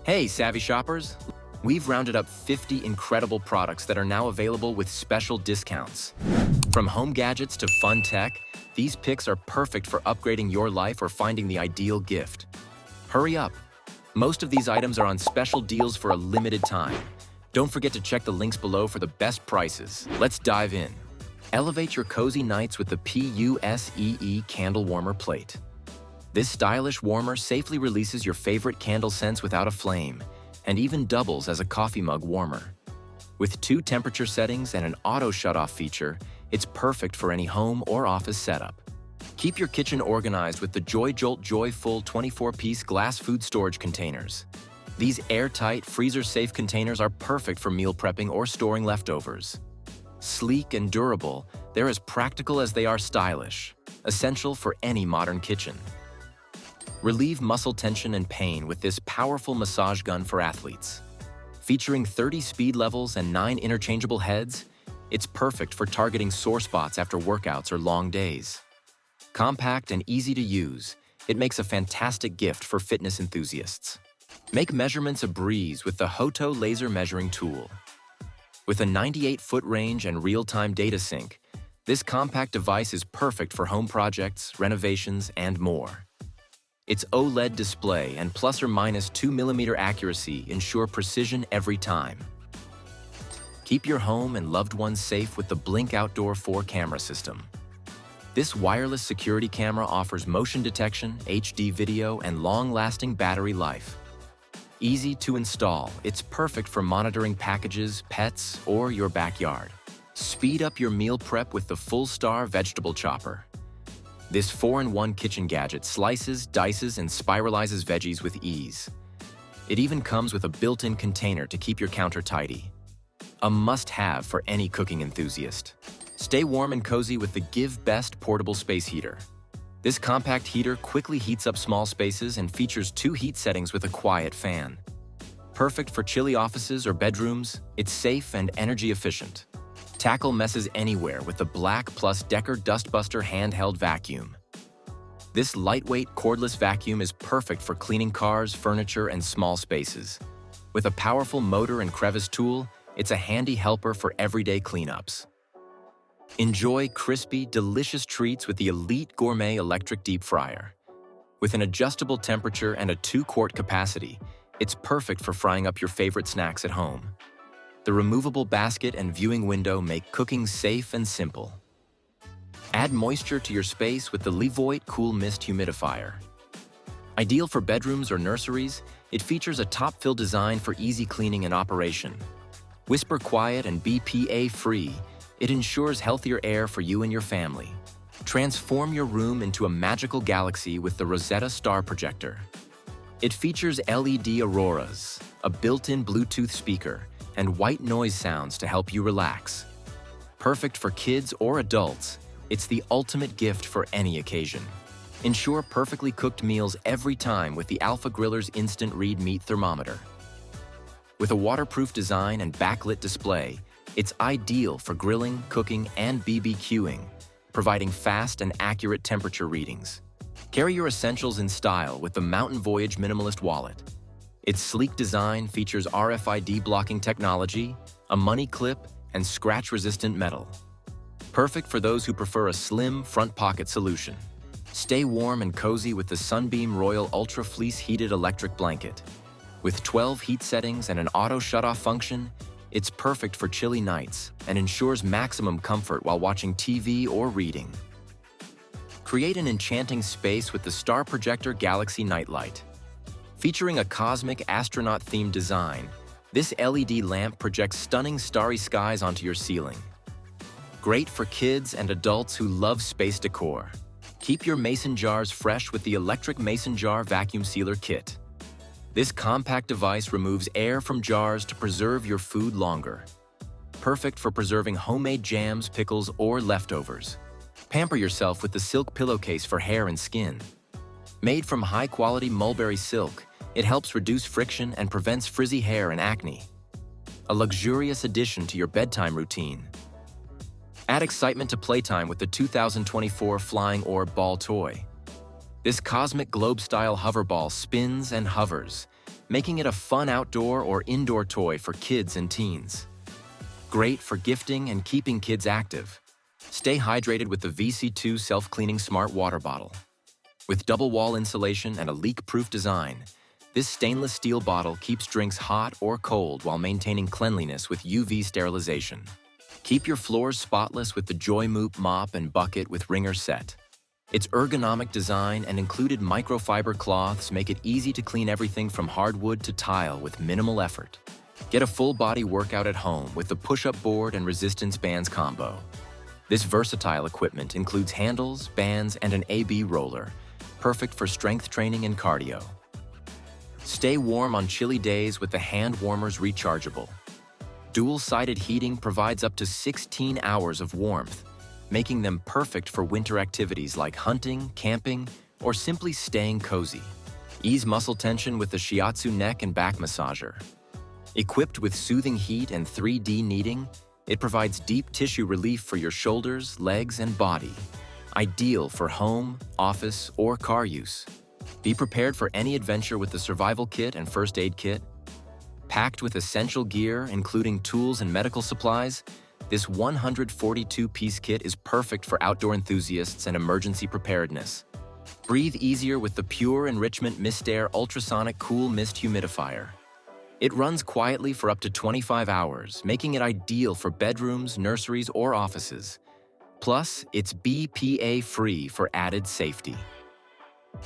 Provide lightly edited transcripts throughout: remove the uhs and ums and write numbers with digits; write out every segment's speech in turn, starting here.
Hey, savvy shoppers! We've rounded up 50 incredible products that are now available with special discounts. From home gadgets to fun tech, these picks are perfect for upgrading your life or finding the ideal gift. Hurry up! Most of these items are on special deals for a limited time. Don't forget to check the links below for the best prices. Let's dive in. Elevate your cozy nights with the PUSEE Candle Warmer Plate. This stylish warmer safely releases your favorite candle scents without a flame, and even doubles as a coffee mug warmer. With 2 temperature settings and an auto shut-off feature, it's perfect for any home or office setup. Keep your kitchen organized with the JoyJolt Joyful 24-piece glass food storage containers. These airtight, freezer-safe containers are perfect for meal prepping or storing leftovers. Sleek and durable, they're as practical as they are stylish, essential for any modern kitchen. Relieve muscle tension and pain with this powerful massage gun for athletes. Featuring 30 speed levels and 9 interchangeable heads, it's perfect for targeting sore spots after workouts or long days. Compact and easy to use, it makes a fantastic gift for fitness enthusiasts. Make measurements a breeze with the Hoto Laser Measuring Tool. With a 98-foot range and real-time data sync, this compact device is perfect for home projects, renovations, and more. Its OLED display and plus or minus 2mm accuracy ensure precision every time. Keep your home and loved ones safe with the Blink Outdoor 4 camera system. This wireless security camera offers motion detection, HD video, and long-lasting battery life. Easy to install, it's perfect for monitoring packages, pets, or your backyard. Speed up your meal prep with the Full-Star Vegetable Chopper. This 4-in-1 kitchen gadget slices, dices, and spiralizes veggies with ease. It even comes with a built-in container to keep your counter tidy. A must-have for any cooking enthusiast. Stay warm and cozy with the Give Best Portable Space Heater. This compact heater quickly heats up small spaces and features 2 heat settings with a quiet fan. Perfect for chilly offices or bedrooms, it's safe and energy efficient. Tackle messes anywhere with the Black Plus Decker Dustbuster handheld vacuum. This lightweight cordless vacuum is perfect for cleaning cars, furniture, and small spaces. With a powerful motor and crevice tool, it's a handy helper for everyday cleanups. Enjoy crispy, delicious treats with the Elite Gourmet Electric Deep Fryer. With an adjustable temperature and a 2-quart capacity, it's perfect for frying up your favorite snacks at home. The removable basket and viewing window make cooking safe and simple. Add moisture to your space with the Levoit Cool Mist Humidifier. Ideal for bedrooms or nurseries, it features a top-fill design for easy cleaning and operation. Whisper quiet and BPA-free, it ensures healthier air for you and your family. Transform your room into a magical galaxy with the Rosetta Star Projector. It features LED auroras, a built-in Bluetooth speaker, and white noise sounds to help you relax. Perfect for kids or adults, it's the ultimate gift for any occasion. Ensure perfectly cooked meals every time with the Alpha Griller's Instant Read Meat Thermometer. With a waterproof design and backlit display, it's ideal for grilling, cooking, and BBQing, providing fast and accurate temperature readings. Carry your essentials in style with the Mountain Voyage Minimalist Wallet. Its sleek design features RFID blocking technology, a money clip, and scratch-resistant metal. Perfect for those who prefer a slim front pocket solution. Stay warm and cozy with the Sunbeam Royal Ultra Fleece Heated Electric Blanket. With 12 heat settings and an auto shut-off function, it's perfect for chilly nights and ensures maximum comfort while watching TV or reading. Create an enchanting space with the Star Projector Galaxy Nightlight. Featuring a cosmic astronaut-themed design, this LED lamp projects stunning starry skies onto your ceiling. Great for kids and adults who love space decor. Keep your mason jars fresh with the Electric Mason Jar Vacuum Sealer Kit. This compact device removes air from jars to preserve your food longer. Perfect for preserving homemade jams, pickles, or leftovers. Pamper yourself with the Silk Pillowcase for hair and skin. Made from high-quality mulberry silk, it helps reduce friction and prevents frizzy hair and acne. A luxurious addition to your bedtime routine. Add excitement to playtime with the 2024 Flying Orb Ball Toy. This cosmic globe-style hoverball spins and hovers, making it a fun outdoor or indoor toy for kids and teens. Great for gifting and keeping kids active. Stay hydrated with the VC2 self-cleaning smart water bottle. With double wall insulation and a leak-proof design, this stainless steel bottle keeps drinks hot or cold while maintaining cleanliness with UV sterilization. Keep your floors spotless with the Joymoop mop and bucket with wringer set. Its ergonomic design and included microfiber cloths make it easy to clean everything from hardwood to tile with minimal effort. Get a full-body workout at home with the push-up board and resistance bands combo. This versatile equipment includes handles, bands, and an AB roller, perfect for strength training and cardio. Stay warm on chilly days with the hand warmers rechargeable. Dual-sided heating provides up to 16 hours of warmth, making them perfect for winter activities like hunting, camping, or simply staying cozy. Ease muscle tension with the Shiatsu neck and back massager. Equipped with soothing heat and 3D kneading, it provides deep tissue relief for your shoulders, legs, and body. Ideal for home, office, or car use. Be prepared for any adventure with the survival kit and first aid kit. Packed with essential gear, including tools and medical supplies, this 142-piece kit is perfect for outdoor enthusiasts and emergency preparedness. Breathe easier with the Pure Enrichment Mistair Ultrasonic Cool Mist Humidifier. It runs quietly for up to 25 hours, making it ideal for bedrooms, nurseries, or offices. Plus, it's BPA-free for added safety.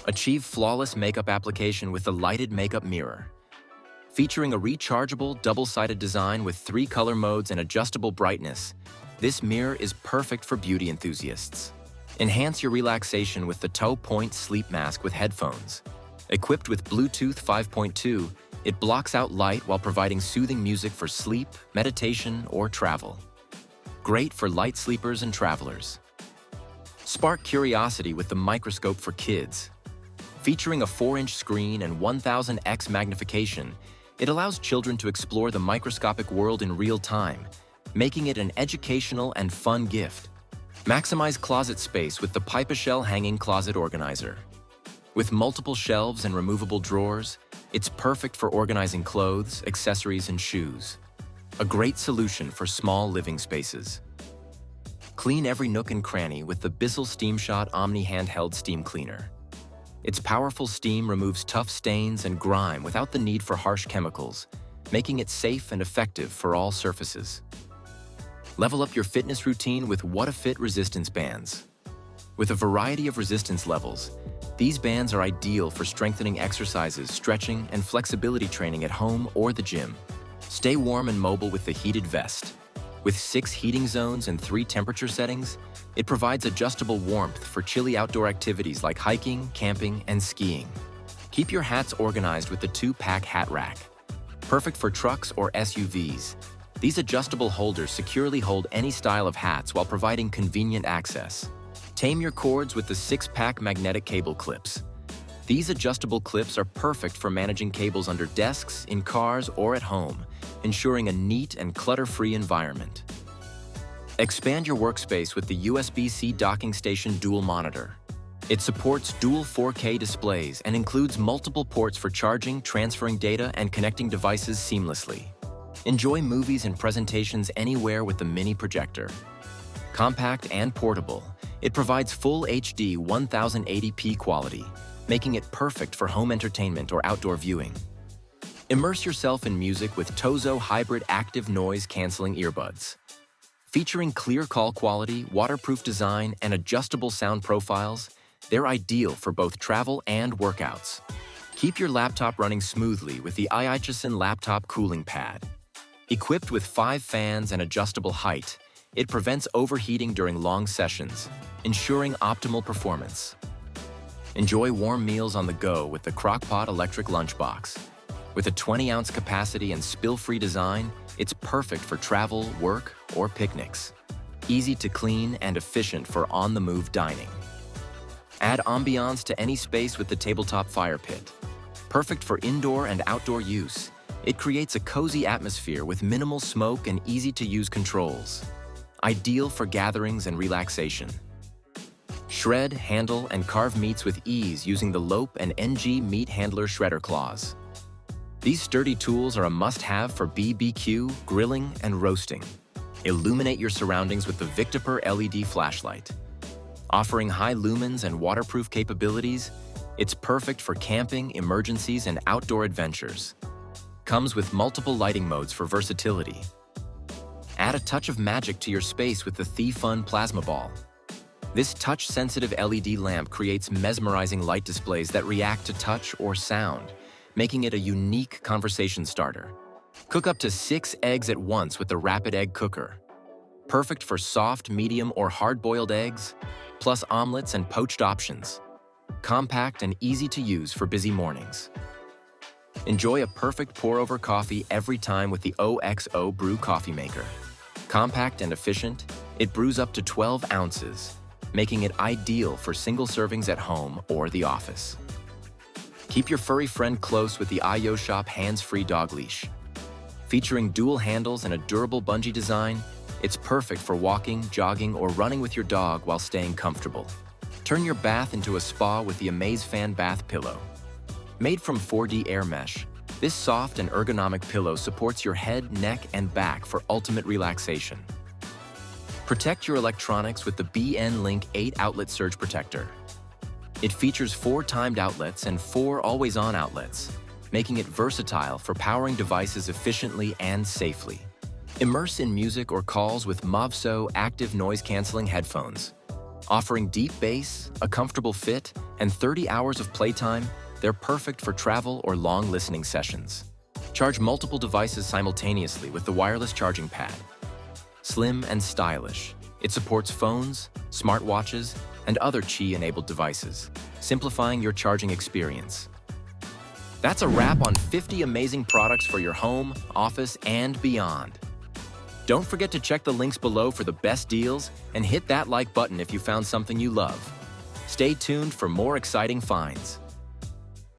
Achieve flawless makeup application with the lighted makeup mirror. Featuring a rechargeable, double-sided design with 3 color modes and adjustable brightness, this mirror is perfect for beauty enthusiasts. Enhance your relaxation with the Toe Point Sleep Mask with headphones. Equipped with Bluetooth 5.2, it blocks out light while providing soothing music for sleep, meditation, or travel. Great for light sleepers and travelers. Spark curiosity with the microscope for kids. Featuring a 4-inch screen and 1000x magnification, it allows children to explore the microscopic world in real time, making it an educational and fun gift. Maximize closet space with the Pipashell Hanging Closet Organizer. With multiple shelves and removable drawers, it's perfect for organizing clothes, accessories, and shoes. A great solution for small living spaces. Clean every nook and cranny with the Bissell SteamShot Omni Handheld Steam Cleaner. Its powerful steam removes tough stains and grime without the need for harsh chemicals, making it safe and effective for all surfaces. Level up your fitness routine with WhataFit resistance bands. With a variety of resistance levels, these bands are ideal for strengthening exercises, stretching, and flexibility training at home or the gym. Stay warm and mobile with the heated vest. With 6 heating zones and 3 temperature settings, it provides adjustable warmth for chilly outdoor activities like hiking, camping, and skiing. Keep your hats organized with the 2-pack hat rack. Perfect for trucks or SUVs, these adjustable holders securely hold any style of hats while providing convenient access. Tame your cords with the 6-pack magnetic cable clips. These adjustable clips are perfect for managing cables under desks, in cars, or at home, ensuring a neat and clutter-free environment. Expand your workspace with the USB-C docking station dual monitor. It supports dual 4K displays and includes multiple ports for charging, transferring data, and connecting devices seamlessly. Enjoy movies and presentations anywhere with the mini projector. Compact and portable, it provides full HD 1080p quality, making it perfect for home entertainment or outdoor viewing. Immerse yourself in music with Tozo Hybrid Active Noise Cancelling Earbuds. Featuring clear call quality, waterproof design, and adjustable sound profiles, they're ideal for both travel and workouts. Keep your laptop running smoothly with the iAitchison Laptop Cooling Pad. Equipped with 5 fans and adjustable height, it prevents overheating during long sessions, ensuring optimal performance. Enjoy warm meals on the go with the Crock-Pot Electric Lunchbox. With a 20-ounce capacity and spill-free design, it's perfect for travel, work, or picnics. Easy to clean and efficient for on-the-move dining. Add ambiance to any space with the tabletop fire pit. Perfect for indoor and outdoor use, it creates a cozy atmosphere with minimal smoke and easy-to-use controls. Ideal for gatherings and relaxation. Shred, handle, and carve meats with ease using the Lope and NG Meat Handler Shredder Claws. These sturdy tools are a must-have for BBQ, grilling, and roasting. Illuminate your surroundings with the Victipur LED flashlight. Offering high lumens and waterproof capabilities, it's perfect for camping, emergencies, and outdoor adventures. Comes with multiple lighting modes for versatility. Add a touch of magic to your space with the TheFun Plasma Ball. This touch-sensitive LED lamp creates mesmerizing light displays that react to touch or sound, making it a unique conversation starter. Cook up to 6 eggs at once with the Rapid Egg Cooker. Perfect for soft, medium, or hard-boiled eggs, plus omelets and poached options. Compact and easy to use for busy mornings. Enjoy a perfect pour-over coffee every time with the OXO Brew Coffee Maker. Compact and efficient, it brews up to 12 ounces, making it ideal for single servings at home or the office. Keep your furry friend close with the iYoShop hands-free dog leash. Featuring dual handles and a durable bungee design, it's perfect for walking, jogging, or running with your dog while staying comfortable. Turn your bath into a spa with the AmazeFan Bath Pillow. Made from 4D air mesh, this soft and ergonomic pillow supports your head, neck, and back for ultimate relaxation. Protect your electronics with the BN-Link 8-outlet surge protector. It features 4 timed outlets and 4 always-on outlets, making it versatile for powering devices efficiently and safely. Immerse in music or calls with Mavso active noise-canceling headphones. Offering deep bass, a comfortable fit, and 30 hours of playtime, they're perfect for travel or long listening sessions. Charge multiple devices simultaneously with the wireless charging pad. Slim and stylish, it supports phones, smartwatches, and other Qi-enabled devices, simplifying your charging experience. That's a wrap on 50 amazing products for your home, office, and beyond. Don't forget to check the links below for the best deals and hit that like button if you found something you love. Stay tuned for more exciting finds.